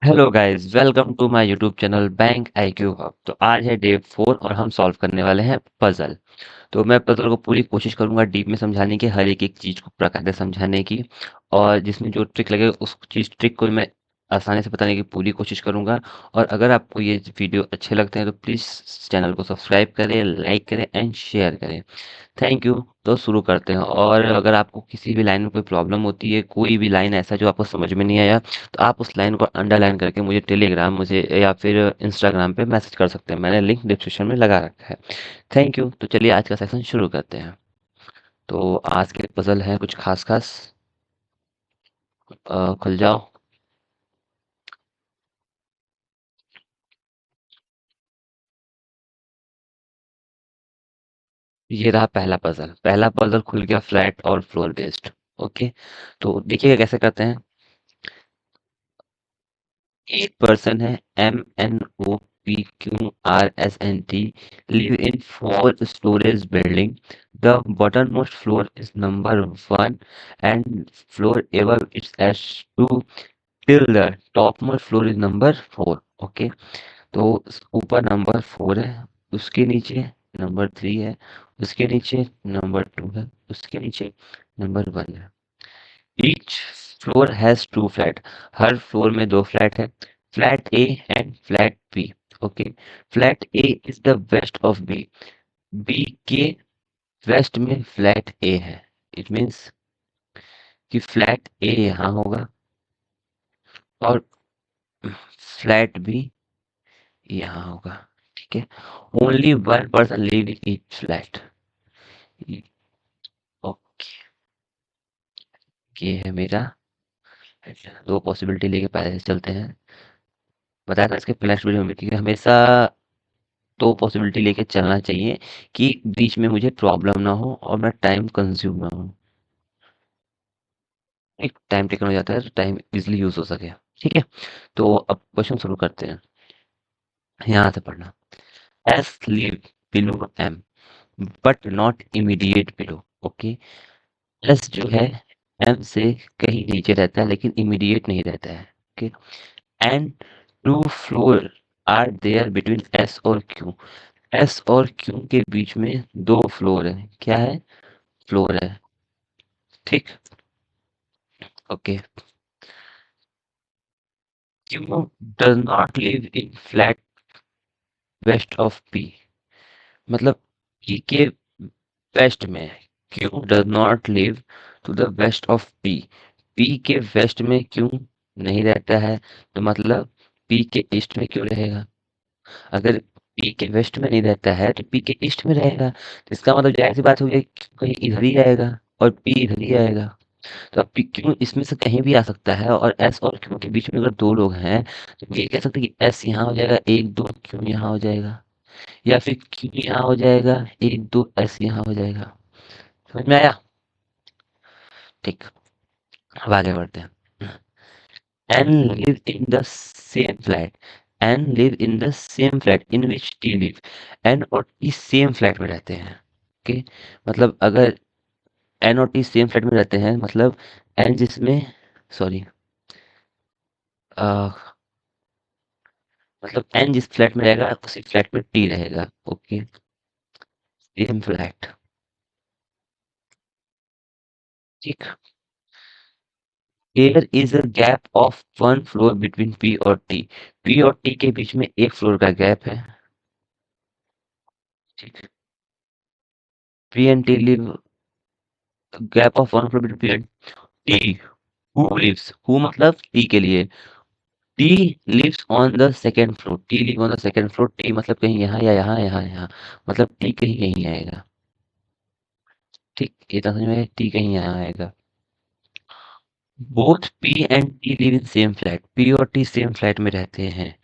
Hello guys, welcome to my YouTube channel bank IQ hub. तो आज है day 4 और हम सॉल्व करने वाले हैं पजल। तो मैं पजल को पूरी कोशिश करूंगा डीप में समझाने की, हर एक एक चीज को प्रकार से समझाने की, और जिसमें जो ट्रिक लगे उस चीज ट्रिक को मैं आसानी से बताने की पूरी कोशिश करूंगा। और अगर आपको ये वीडियो अच्छे लगते हैं तो प्लीज चैनल को सब्सक्राइब करें, लाइक करें एंड शेयर करें। Thank you. तो शुरू करते हैं। और अगर आपको किसी भी लाइन में कोई प्रॉब्लम होती है, कोई भी लाइन ऐसा जो आपको समझ में नहीं आया, तो आप उस लाइन को अंडरलाइन करके मुझे टेलीग्राम मुझे या फिर इंस्टाग्राम पे मैसेज कर सकते हैं। मैंने लिंक डिस्क्रिप्शन में लगा रखा है। Thank you. तो चलिए आज का सेक्शन शुरू करते हैं। तो आज के पजल हैं कुछ खास खास। खुल जाओ। ये रहा पहला पजल खुल गया, फ्लैट और फ्लोर बेस्ड। ओके। तो देखिएगा कैसे करते हैं। एक पर्सन है, MNOPQRSNT, live in 4 stories building. The bottommost floor is number 1 and floor above it's S2 till the topmost floor is number 4. Okay. तो ऊपर नंबर 4 है, उसके नीचे नंबर 3 है, उसके नीचे नंबर 2 है, उसके नीचे नंबर 1 है। Each floor has 2 flat. हर फ्लोर में 2 फ्लैट है। Flat A and flat B. Okay. Flat A is the west of B. B के वेस्ट में फ्लैट ए है। इट मीन्स कि फ्लैट ए यहाँ होगा और फ्लैट बी यहाँ होगा। ठीक है। Only one person live in each flat. Okay. ये है मेरा। दो पॉसिबिलिटी लेके पहले से चलते हैं। बताया था इसके नेक्स्ट वीडियो में कि हमेशा तो पॉसिबिलिटी लेके चलना चाहिए कि बीच में मुझे प्रॉब्लम ना हो और मैं टाइम कंज्यूम ना हो। एक टाइम टेकन हो जाता है तो टाइम इजीली यूज हो सके। ठीक है। तो अब क्वेश्चन शुरू करते हैं। यहाँ से पढ़ना। S leave below M but not immediate below. Okay. S जो है एम से कहीं नीचे रहता है लेकिन इमीडिएट नहीं रहता है। Okay. And 2 floor are there between S और क्यू। एस और क्यू के बीच में 2 फ्लोर है। क्या है? फ्लोर है। ठीक। Okay. Q does not live in flat west of P। मतलब P के वेस्ट में है। Q does not live to the west of P। P के वेस्ट में Q नहीं रहता है, तो मतलब P के ईस्ट में क्यों रहेगा? अगर P के वेस्ट में नहीं रहता है तो P के ईस्ट में रहेगा, तो इसका मतलब जाहिर सी बात हो गई, कहीं इधर ही आएगा और P इधर ही आएगा। तो अब क्यों इसमें से कहीं भी आ सकता है, और एस और क्यू के बीच में अगर 2 लोग हैं तो ये कह सकते हैं कि एस यहाँ हो जाएगा, 1 2 क्यू यहाँ हो जाएगा, या फिर क्यू यहाँ हो जाएगा, 1 2 एस यहाँ हो जाएगा। समझ में आया? ठीक। अब आगे बढ़ते हैं। N live in the same flat. N live in the same flat in which T live. N और टी सेम फ्लैट में रहते हैं। ओके। मतलब अगर एन और टी सेम फ्लैट में रहते हैं, मतलब एन जिसमें, सॉरी, मतलब एन जिस फ्लैट में रहेगा उसी फ्लैट में टी रहेगा। ओके। Same flat. ठीक। There is a gap of 1 floor between P और टी। पी और टी के बीच में 1 फ्लोर का गैप है। ठीक। P and T live, gap of 1 floor between T. Who lives, who मतलब टी के लिए। T lives on the second floor. T live on the second floor. T मतलब कहीं यहाँ या यहाँ, यहाँ यहाँ, मतलब टी कहीं यहीं आएगा। ठीक। ये तो समझ में, टी कहीं यहाँ आएगा। Both P and T live in same flat. P और टी सेम फ्लैट में रहते हैं,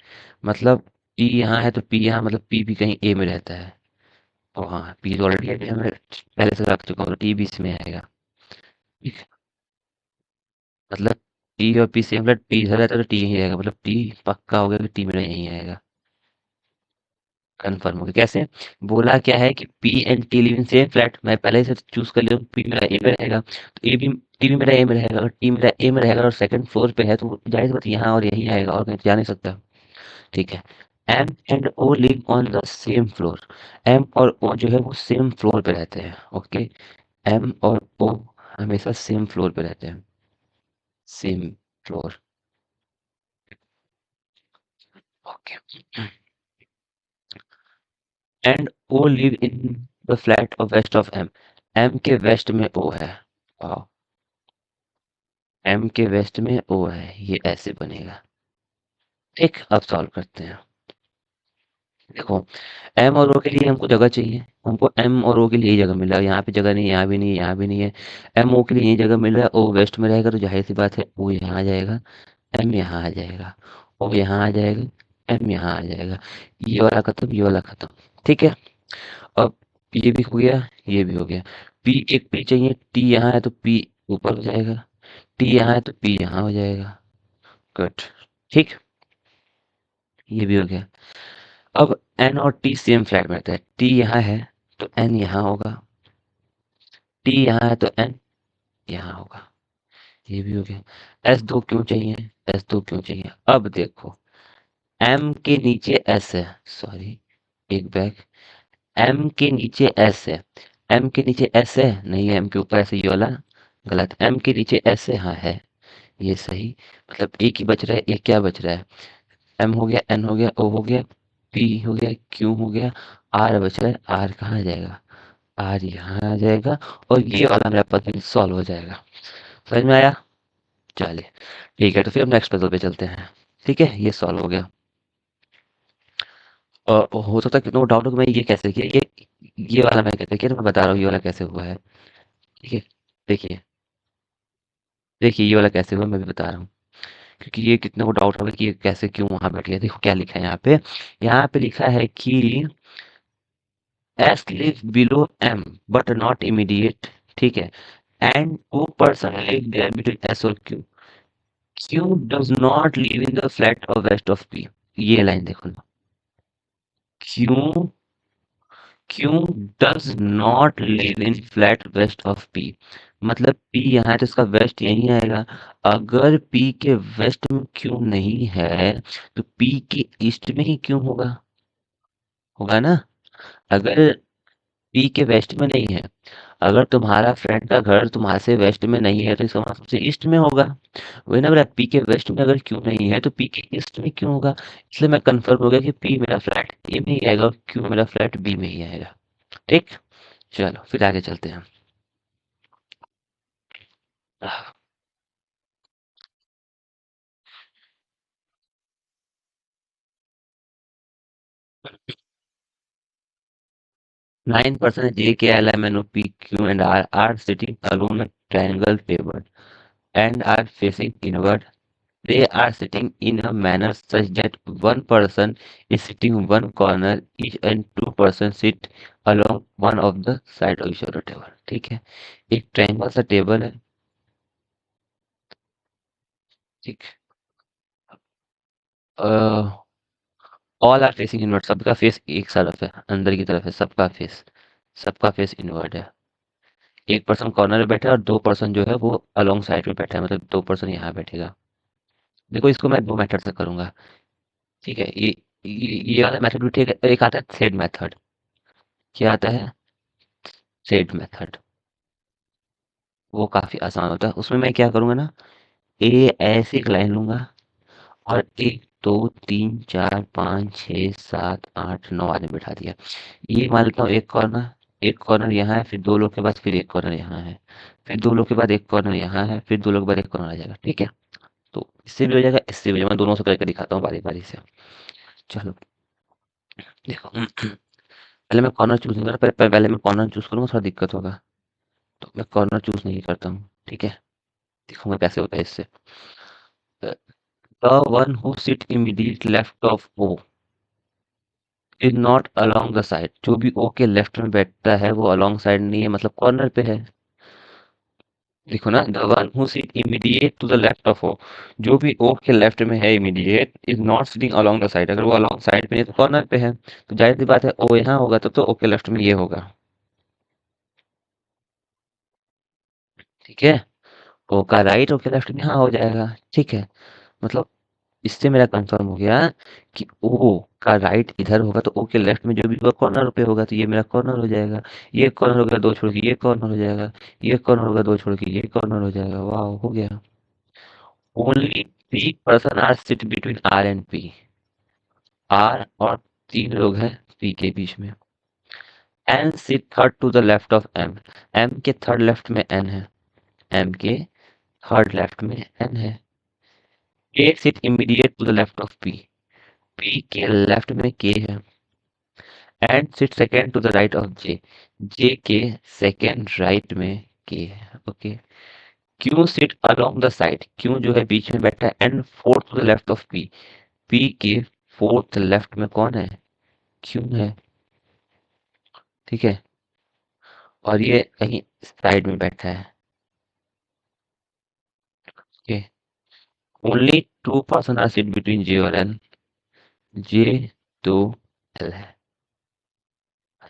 मतलब पी यहाँ है तो पी यहाँ, मतलब पी भी कहीं ए में रहता है। और हाँ, पी तो ऑलरेडी है, मैं पहले से रख चुका हूँ, तो टी भी इसमें आएगा। ठीक। मतलब टी और पी सेम फ्लैट, पी इधर रहता है तो टी यहीं रहेगा, मतलब टी पक्का हो गया कि टी मेरा यहीं आएगा। कंफर्म हो गया। कैसे? बोला क्या है कि P and T live in same flat, मैं पहले से चूज कर लिया हूँ, पी मेरा ए में रहेगा, तो ए भी टी भी मेरा ए में रहेगा, अगर टी मेरा ए में रहेगा और सेकंड फ्लोर पे है तो जाहिर सी बात है यहाँ और यहीं आएगा, और कहीं तो जा नहीं सकता। ठीक है। M and O live on the same floor, M और ओ जो है वो सेम फ्लोर पे रहते हैं। ओके, एम और ओ हमेशा सेम फ्लोर पे रहते हैं, same floor. Okay, and O live in the flat of west of M, M के वेस्ट में ओ है। वाह, एम के वेस्ट में ओ है, ये ऐसे बनेगा। ठीक, अब सॉल्व करते हैं। देखो, एम और ओ के लिए हमको जगह चाहिए, हमको एम और ओ के लिए ही जगह मिल रहा है, यहाँ पे जगह नहीं है, यहाँ भी नहीं है, यहाँ भी नहीं है। एम ओ के लिए यही जगह मिल रहा है, ओ वेस्ट में रहेगा तो जाहिर सी बात है ओ यहाँ आ जाएगा, एम यहाँ आ जाएगा, ओ यहाँ आ जाएगा, एम यहाँ आ जाएगा। ये वाला खत्म, ये वाला खत्म। ठीक है, अब ये भी हो गया, ये भी हो गया। पी, एक पी चाहिए, टी यहाँ है तो पी ऊपर हो जाएगा, टी यहाँ है तो पी यहाँ हो जाएगा। गुड। ठीक, ये भी हो गया। अब एन और टी सेम फ्लैट में रहता है, टी यहाँ है तो एन यहाँ होगा, टी यहाँ है तो एन यहाँ होगा। ये भी हो गया। एस दो क्यों चाहिए, एस दो क्यों चाहिए? अब देखो, एम के नीचे एस है, सॉरी, एक बैग, एम के नीचे एस है, एम के नीचे एस है, नहीं है एम के ऊपर ऐसे, ये वाला गलत, एम के नीचे एस है, हाँ है, ये सही। मतलब एक ही बच रहा है, एक क्या बच रहा है, एम हो गया, एन हो गया, ओ हो गया, पी हो गया, क्यू हो गया, आर बच रहा है, आर कहाँ जाएगा, आर यहाँ आ जाएगा, और ये वाला मेरा पजल सॉल्व हो जाएगा। समझ में आया? चलिए, ठीक है, तो फिर हम नेक्स्ट पजल पे चलते हैं। ठीक है, ये सॉल्व हो गया। और हो सकता है कि नो डाउट हो कि मैं ये कैसे किया, ये वाला मैं कैसे किया, तो मैं बता रहा हूँ ये वाला कैसे हुआ है। ठीक है, देखिए, देखिए ये वाला कैसे हुआ मैं भी बता रहा हूँ, क्योंकि ये कितने को डाउट होगा कि ये कैसे क्यों वहां बैठ गया। देखो क्या लिखा है यहाँ पे, यहाँ पे लिखा है कि S live below M but not immediate. ठीक है, and two person live there between S और Q, Q does not live in the flat of west of P. ये लाइन देखो ना, Q, Q does not live in flat west of P, मतलब P यहाँ है तो इसका waste यही आएगा। अगर पी के वेस्ट में क्यू नहीं है तो पी के ईस्ट में ही क्यों होगा, होगा ना। अगर पी के वेस्ट में नहीं है, अगर तुम्हारा फ्रेंड का घर तुम्हारे से वेस्ट में नहीं है तो इसका मतलब सबसे ईस्ट में होगा। वही ना, मेरा पी के वेस्ट में अगर क्यू नहीं है तो पी के ईस्ट में क्यों होगा। इसलिए मैं कंफर्म हो गया कि पी मेरा फ्लैट ए में ही आएगा और क्यू मेरा फ्लैट बी में ही आएगा। ठीक, चलो फिर आगे चलते हैं। 9% JKLMNOPQ and R are sitting alone a triangle table and are facing inward. They are sitting in a manner such that one person is sitting one corner each and two persons sit along one of the side of each other table. ठीक है, एक triangle सा table है। ठीक, all are facing inward, सबका face एक तरफ है, अंदर की तरफ है, सबका फेस इनवर्ड है। एक पर्सन कॉर्नर में बैठा है और दो पर्सन जो है वो अलोंग साइड में बैठा है, मतलब दो पर्सन यहाँ बैठेगा। देखो इसको मैं दो मेथड से करूंगा। ठीक है, ये वाला मेथड भी ठीक है। एक आता है थ्रेड मेथड, क्या आता है, थ्रेड मेथड, वो काफी आसान होता है। उसमें मैं क्या करूंगा ना, ए ऐसे एक लाइन लूंगा और एक दो तीन चार पाँच छः सात आठ नौ आदमी बैठा दिया। ये मान लेता हूँ एक कॉर्नर यहाँ है, फिर दो लोग के बाद फिर एक कॉर्नर यहाँ है, फिर दो लोग के बाद एक कॉर्नर यहाँ है, फिर दो लोग के बाद एक कॉर्नर आ जाएगा। ठीक है, तो इससे भी हो जाएगा, इससे भी हो जाएगा। मैं दोनों से करके दिखाता हूँ बारी बारी से। चलो देखो, पहले मैं कॉर्नर चूज नहीं कर रहा, पहले मैं कॉर्नर चूज करूंगा, थोड़ा दिक्कत होगा, तो मैं कॉर्नर चूज नहीं करता हूँ। ठीक है, दिखाऊंगा कैसे होता है इससे। The one who sit immediate left of O is not along the side, जो भी ओ के लेफ्ट में बैठता है वो अलोंग साइड नहीं है, मतलब कॉर्नर पे है। देखो ना, the one who sit immediate to the left of O, जो भी ओ के लेफ्ट में है immediate is not sitting along the side, अगर वो अलोंग साइड पे नहीं तो कॉर्नर पे है, तो जाहिर सी बात है ओ यहाँ होगा तो ओ के लेफ्ट में ये होगा। ठीक है, ओ का राइट ओ के लेफ्ट में यहाँ हो जाएगा। ठीक है, मतलब इससे मेरा कंफर्म हो गया कि ओ का राइट इधर होगा तो ओ के लेफ्ट में जो भी होगा कॉर्नर पे होगा, तो ये मेरा कॉर्नर हो जाएगा। ये कॉर्नर हो गया दो छोड़ के ये कॉर्नर हो जाएगा, ये कॉर्नर होगा दो छोड़ के ये कॉर्नर हो जाएगा। वाह, हो गया। Only three person are sit between R and P, R और तीन लोग हैं पी के बीच में। N sit third to the left of M, M के थर्ड लेफ्ट में एन है, एम के थर्ड लेफ्ट में एन है। A sit immediate to the left of P, P के लेफ्ट में के है। And sit second to the right of J, J के सेकेंड राइट में के है। Okay, Q sit along the side, Q जो है बीच में बैठा है। And fourth to the left of P, P के फोर्थ लेफ्ट में कौन है? क्यू है। ठीक है, और ये कहीं साइड में बैठा है। Okay, only two person are sit between J और एन, जे तो एल है।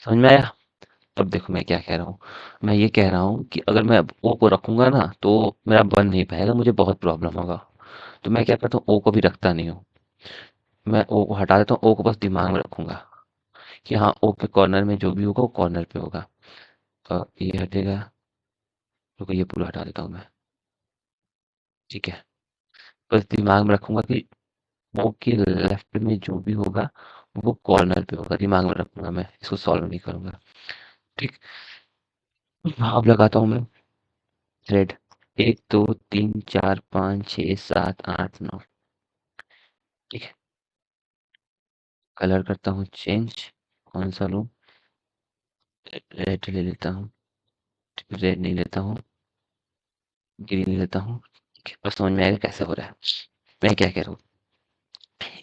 समझ में आया? अब देखो मैं क्या कह रहा हूँ, मैं ये कह रहा हूँ कि अगर मैं ओ को रखूंगा ना तो मेरा बन नहीं पाएगा, मुझे बहुत प्रॉब्लम होगा। तो मैं क्या करता हूँ, ओ को भी रखता नहीं हूँ, मैं ओ को हटा देता हूँ, ओ को बस दिमाग में रखूंगा कि हाँ ओ के कॉर्नर में जो भी होगा वो कॉर्नर पे होगा। तो ये हटेगा, रुको ये पूरा हटा देता हूँ मैं। ठीक है, बस दिमाग में रखूंगा कि ओ के लेफ्ट में जो भी होगा वो कॉर्नर पे होगा, दिमाग में रखूंगा, मैं इसको सॉल्व नहीं करूंगा। ठीक, अब लगाता हूँ मैं थ्रेड। एक दो तीन चार पाँच छः सात आठ नौ। ठीक है, कलर करता हूँ चेंज, कौन सा लूँ? रेड ले लेता हूँ, रेड नहीं लेता हूँ, ग्रीन लेता हूँ। ठीक है, बस समझ में आएगा कैसे हो रहा है, मैं क्या कह रहा हूँ।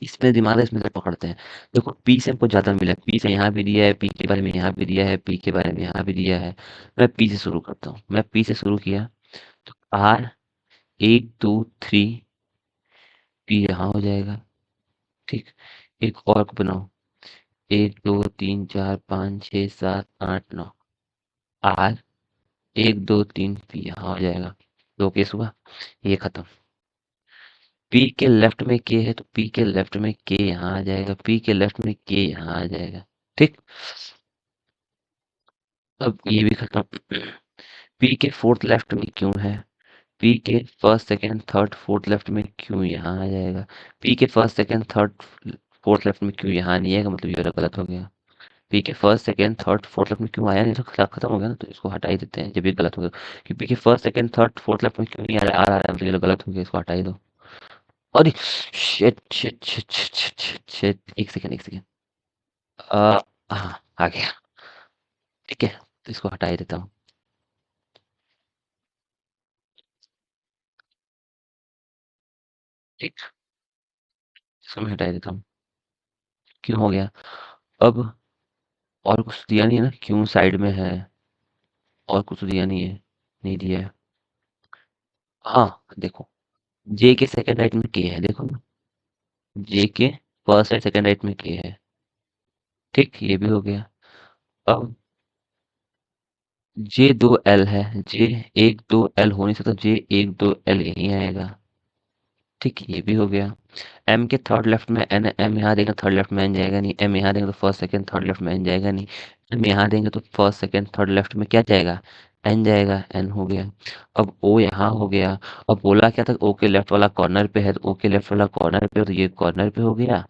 इसमें दिमाग है, इसमें से पकड़ते हैं। देखो पी से हमको ज़्यादा मिला है, पी से यहाँ भी दिया है, पी के बारे में यहाँ भी दिया है, पी के बारे में यहाँ भी दिया है। मैं पी से शुरू करता हूँ, मैं पी से शुरू किया तो आर एक दो थ्री, पी यहाँ हो जाएगा। ठीक, एक और को बनाओ, एक दो तीन चार पाँच छः सात आठ नौ, आर एक दो तीन पी यहाँ हो जाएगा। दो केस हुआ, ये खत्म। पी के लेफ्ट में के है तो पी के लेफ्ट में के यहाँ आ जाएगा, पी के लेफ्ट में के यहाँ आ जाएगा। ठीक, अब ये भी खत्म। पी के फोर्थ लेफ्ट में क्यों है, पी के first second third fourth left में क्यों यहाँ आ जाएगा। पी के first second third fourth left में क्यों यहाँ नहीं आएगा, मतलब ये वाला गलत हो गया। पी के first second third fourth left में क्यों आया नहीं, तो खत्म हो गया ना, तो इसको हटा ही देते हैं जब ये गलत हो गया। कि पी के first second third fourth left में क्यों नहीं आ रहा है, मतलब ये गलत हो गया, इसको हटा ही दो। अरे shit shit shit shit shit shit shit, एक सेकंड एक सेकंड। हाँ आ गया। ठीक है, तो इसको हटा ही देता हूँ। ठीक, इसको मैं हटा ही देता हूँ। क्यों हो गया? अब और कुछ दिया नहीं है ना, क्यों साइड में है, और कुछ दिया नहीं है, नहीं दिया है। हाँ देखो, जे के सेकंड राइट में के है, देखो ना, जे के फर्स्ट राइट सेकंड राइट में के है। ठीक, ये भी हो गया। अब जे दो एल है, जे एक दो एल हो नहीं सकता, जे एक दो एल यही आएगा। ठीक, ये भी हो गया। एम के थर्ड लेफ्ट में एन, एम यहाँ देंगे थर्ड लेफ्ट में एन जाएगा नहीं, एम यहाँ देंगे तो फर्स्ट सेकंड थर्ड लेफ्ट में एन जाएगा नहीं, एम यहाँ देंगे तो फर्स्ट सेकंड थर्ड लेफ्ट में क्या जाएगा, एन जाएगा, एन हो गया। अब ओ यहाँ हो गया। अब बोला क्या था, ओ के लेफ्ट वाला कॉर्नर पे है, तो ओ के लेफ्ट वाला कॉर्नर पे, तो ये कॉर्नर पे हो गया।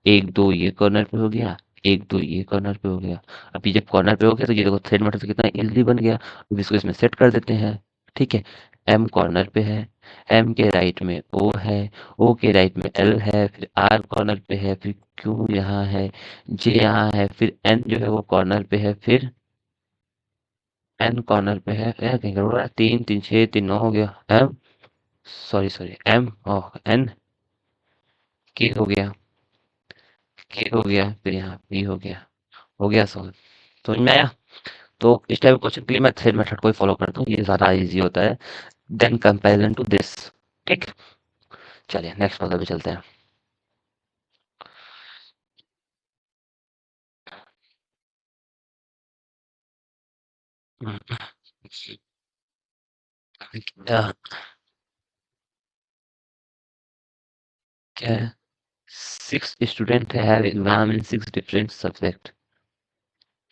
एक दो ये कॉर्नर पे हो गया, एक दो ये कॉर्नर पे हो गया। अब ये जब कॉर्नर पे हो गया तो ये देखो थ्रेड मैटर से कितना इजीली बन गया। अब इसको इसमें सेट कर देते हैं। ठीक है, एम कॉर्नर पे है, एम के राइट में ओ है, ओ के राइट में एल है, फिर आर कॉर्नर पे है, फिर क्यू यहाँ है, जे यहाँ है, फिर एन जो है वो कॉर्नर पे है, फिर एन कॉर्नर पे है। कहीं गड़बड़ है, तीन तीन छः तीन नौ हो गया। एम, सॉरी सॉरी, एम और एन के हो गया, के हो गया, फिर यहाँ पी हो गया। हो गया, समझ समझ में आया? तो इस टाइप क्वेश्चन के लिए मैं थ्रेड मेथड को ही फॉलो करता हूँ, ये ज़्यादा ईजी होता है देन कंपेरिजन टू दिस। ठीक, चलिए नेक्स्ट पजल पे चलते हैं। क्या क्या है? 6 student have exam in 6 different subject.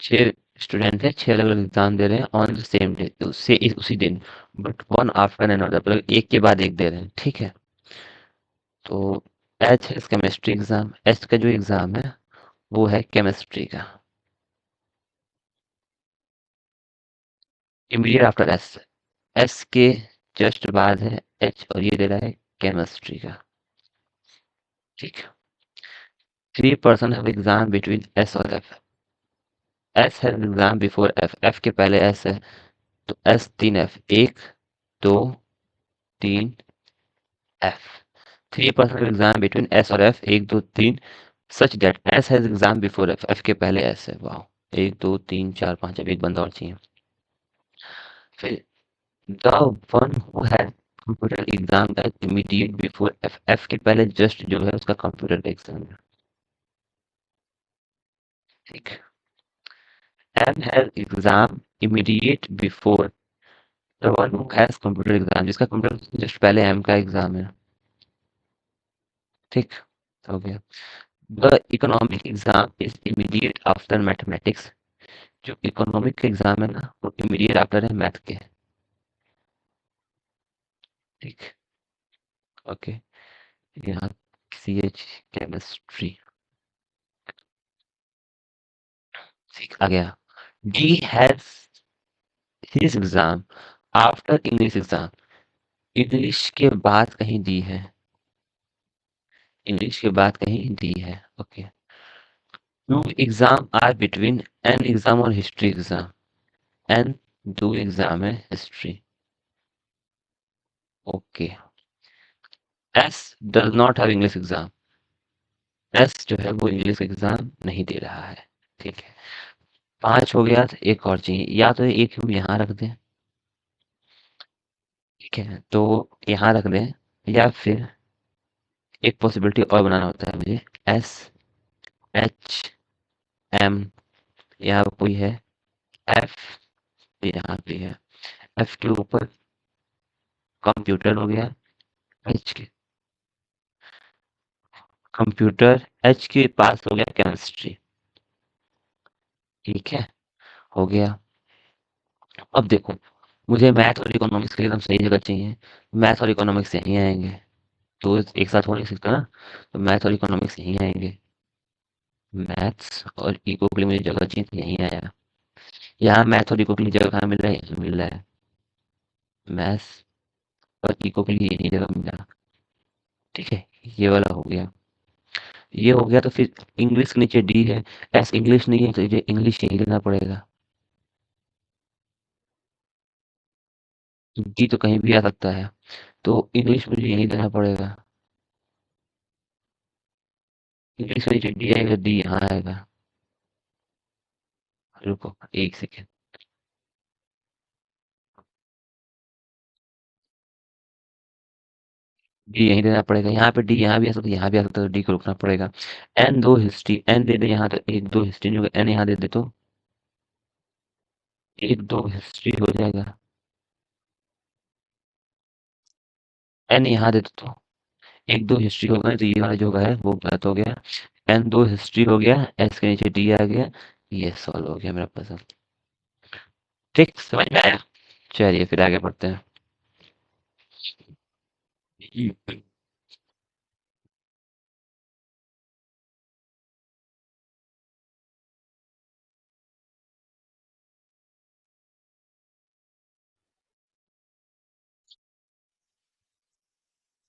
6 student हैं, 6 अलग-अलग एग्जाम दे रहे हैं ऑन द सेम डे, उससे उसी दिन, बट वन आफ्टर अनदर, मतलब एक के बाद एक दे रहे हैं। ठीक है, तो एच है केमिस्ट्री एग्जाम, एच का जो एग्जाम है वो है केमिस्ट्री का। इमीडिएट आफ्टर एस, एस के जस्ट बाद है एच और ये दे रहा है केमिस्ट्री का। ठीक, 3 person have exam between S और F, S have exam before F, F के पहले एस है, तो S 3 F, 1 2 3 F. 3 person have exam between S और F, 1 2 3, such that S has exam before F, F के पहले एस है। वाह, 1 2 3 4 5, अब एक बंदा और चाहिए। फिर the one who has computer exam that immediate before F, F के पहले जस्ट जो है उसका कंप्यूटर एग्जाम है। ठीक, M has exam immediate before the one who has computer exam, जिसका कंप्यूटर जस्ट पहले एम का एग्जाम है। ठीक, हो गया। The economic exam is immediate after mathematics, जो इकोनॉमिक का एग्जाम है ना वो इमीडिएट आफ्टर है मैथ के। ठीक, ओके, यहाँ सी एच केमिस्ट्री। ठीक, आ गया। D has his exam after English exam, English के बाद कहीं डी है, इंग्लिश के बाद कहीं डी है। Okay, two exam are between N exam और हिस्ट्री एग्जाम, एन 2 एग्जाम है history. Okay, S does not have English exam, S जो है वो इंग्लिश एग्जाम नहीं दे रहा है। ठीक है, 5 हो गया, तो एक और चाहिए, या तो एक हम यहाँ रख दें, ठीक है, तो यहाँ रख दें, या फिर एक पॉसिबिलिटी और बनाना होता है मुझे, एस एच एम, यहाँ कोई है, एफ यहाँ पे है, एफ के ऊपर कंप्यूटर हो गया, एच के कंप्यूटर, एच के पास हो गया केमिस्ट्री। ठीक है, हो गया। अब देखो, मुझे मैथ और इकोनॉमिक्स के लिए एकदम सही जगह चाहिए, मैथ और इकोनॉमिक्स यहीं आएंगे, तो एक साथ हो नहीं सकता ना, तो मैथ और इकोनॉमिक्स यहीं आएंगे, मैथ्स और इको के लिए मुझे जगह चाहिए, तो यहीं आया। यहाँ मैथ और इको के लिए जगह कहाँ मिल रहा है, यहीं मिल रहा है, मैथ्स और इको के लिए यहीं जगह मिला। ठीक है, ये वाला हो गया, ये हो गया, तो फिर इंग्लिश के नीचे डी है, एस इंग्लिश नहीं है तो ये इंग्लिश यहीं देना पड़ेगा, डी तो कहीं भी आ सकता है, तो इंग्लिश मुझे यहीं देना पड़ेगा, इंग्लिश के नीचे डी आएगा, डी यहाँ आएगा। रुको एक सेकेंड, डी यहीं देना पड़ेगा, यहाँ पे डी यहाँ भी आ सकता है, यहाँ भी आ सकता है, तो डी को रुकना पड़ेगा। एन 2 हिस्ट्री, एन दे दे यहाँ, तो 1 2 हिस्ट्री नहीं होगा, एन यहाँ दे दे तो 1 2 हिस्ट्री हो जाएगा, एन यहाँ दे दे तो 1 2 हिस्ट्री होगा, तो ये वाला जो है वो गलत हो गया, एन 2 हिस्ट्री हो गया, एस के नीचे डी आ गया, ये सॉल्व हो गया मेरा पजल। ठीक, समझ में आया? चलिए फिर आगे बढ़ते हैं।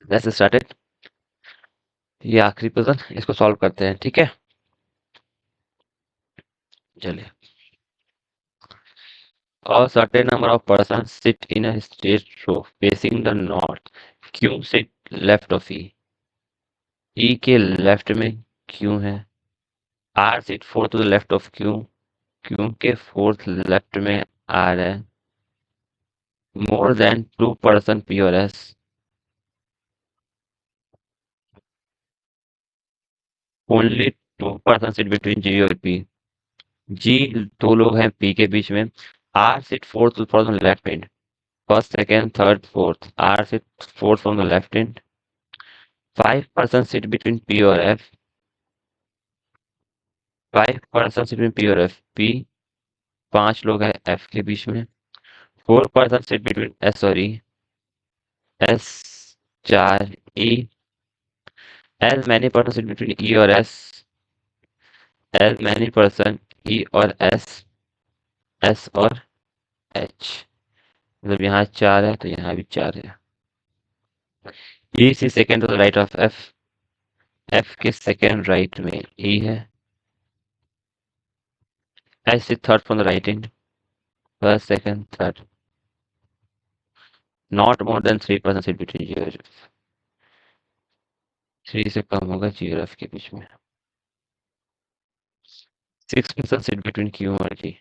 लेट्स स्टार्ट, ये आखिरी पजल, इसको सॉल्व करते हैं। ठीक है, चलिए। A certain number of persons sit in a straight row facing the north. Q sit left of E. E के लेफ्ट में Q है. R sit four to the left of Q. क्योंकि फोर्थ लेफ्ट में आ रहा है। More than 2% P और S. Only 2% seat between G और P. जी दो लोग हैं पी के बीच में। R sit fourth from the left end. First second third fourth. R sit fourth from the left end. 5% sit between P और F. 5% sit between P और F. P 5 लोग हैं एफ के बीच में। 4% सिट बिटवीन एस और E. S 4 E. L many person sit between E और S. L many person E और एस। एस और एच। मतलब यहाँ 4 है तो यहाँ भी 4 है। E C second to the right of F. F के सेकेंड राइट में ई है। H is third from the right end. First second third. Not more than 3% sit between G और एफ। 3 से कम होगा जी और एफ के बीच में। 6% सिट बिटवीन क्यू और जी।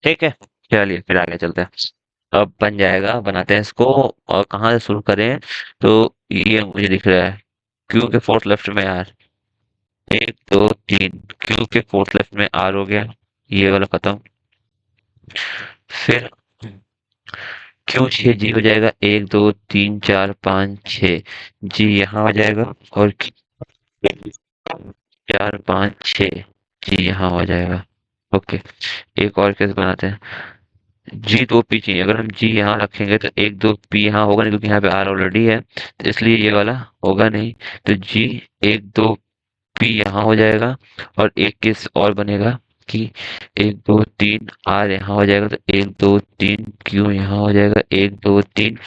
ठीक है, चलिए फिर आगे चलते हैं। अब बन जाएगा, बनाते हैं इसको। और कहाँ से शुरू करें? तो ये मुझे दिख रहा है क्यू के फोर्थ लेफ्ट में यार। 1 2 3। क्यू के फोर्थ लेफ्ट में आर हो गया। ये वाला खत्म। फिर क्यू 6 जी हो जाएगा। 1 2 3 4 5 6। जी यहाँ हो जाएगा। और 4 5 6। जी यहाँ हो जाएगा। ओके, एक और केस बनाते हैं। जी 2 पी चाहिए। अगर हम जी यहाँ रखेंगे तो 1 2 पी यहाँ होगा नहीं, क्योंकि यहाँ पे आर ऑलरेडी है, तो इसलिए ये वाला होगा नहीं। तो जी 1 2 पी यहाँ हो जाएगा। और एक केस और बनेगा कि 1 2 3 आर यहाँ हो जाएगा। तो 1 2 3 क्यू यहाँ हो जाएगा। 1 2 3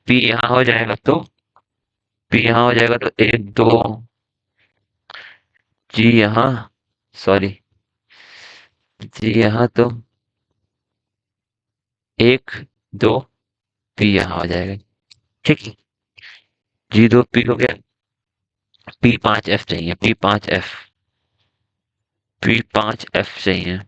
पी यहाँ हो जाएगा। तो पी यहाँ हो जाएगा। तो 1 2 जी यहाँ, सॉरी, जी यहाँ। तो 1 2 पी यहाँ हो जाएगा। ठीक है, जी 2 पी हो गया। P5F चाहिए। P5F। P5F चाहिए।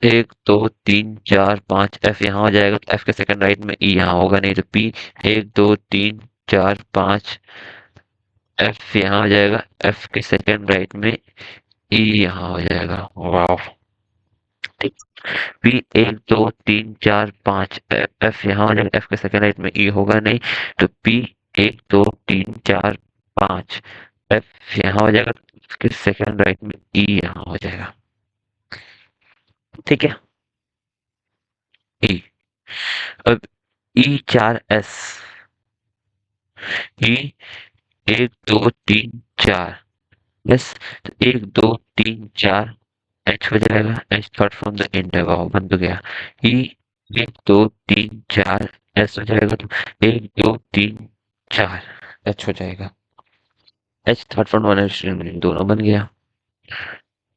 1 2 3 4 5 यहाँ हो जाएगा। तो एफ के सेकंड राइट में ई यहाँ होगा नहीं। तो पी 1 2 3 4 5 एफ यहाँ हो जाएगा। एफ के सेकंड राइट में ई यहाँ हो जाएगा। वाह, ठीक। पी 1 2 3 4 5 एफ यहाँ हो जाएगा। एफ के सेकंड राइट में ई होगा नहीं। तो पी 1 2 3 4 5 एफ यहाँ हो जाएगा। उसके सेकंड राइट में ई यहाँ हो जाएगा। ठीक है, ई। अब E4S। ई 1 2 3 4। यस, तो 1 2 3 4 एच हो जाएगा। H third from the end है, वाह बन तो गया। ई 1 2 3 4 एस हो जाएगा। तो 1 2 3 4 एच हो जाएगा। H third from one H दोनों बन गया।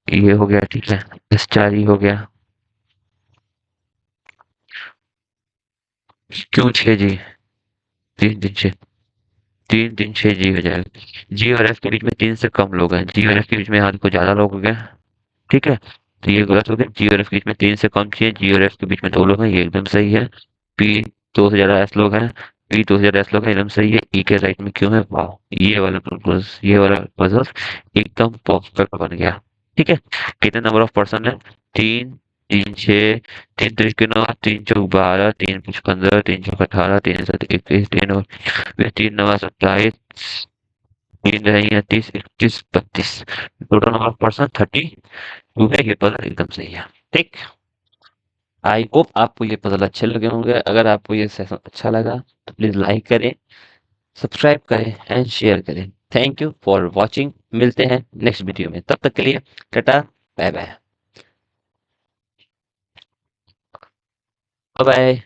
ये हो गया, ठीक है। एस 4 ई हो गया। क्यों 6 जी? 3 3 6। 3 3 6 जी हो जाएगा। जी और एफ के बीच में 3 से कम लोग हैं। जी और एफ के बीच में यहाँ देखो ज्यादा लोग हो गए। ठीक है, तो ये गलत हो गया। जी और एफ के बीच में 3 से कम चाहिए। जी और एफ के बीच में 2 लोग हैं, ये एकदम सही है। पी 2 से ज्यादा एस लोग हैं। पी 2 से ज्यादा एस लोग हैं, एकदम सही है। ई के राइट में क्यों है? वाह, ये वाला पजल एकदम परफेक्ट बन गया। ठीक है, कितने नंबर ऑफ पर्सन है? 3 3 6। 3 3 9, 3 4 12, 3 5 15, 3 4 18, 3 7 21, 3 9 27, 3 रही 30 31 32। टोटल नंबर ऑफ पर्सन 32 है। ये पजल एकदम सही है। ठीक। आई होप आपको ये पजल अच्छे लगे होंगे। अगर आपको ये सेशन अच्छा लगा तो प्लीज लाइक करें, सब्सक्राइब करें एंड शेयर करें। Thank you for watching. मिलते हैं नेक्स्ट वीडियो में, तब तक के लिए tata, bye bye. Bye bye.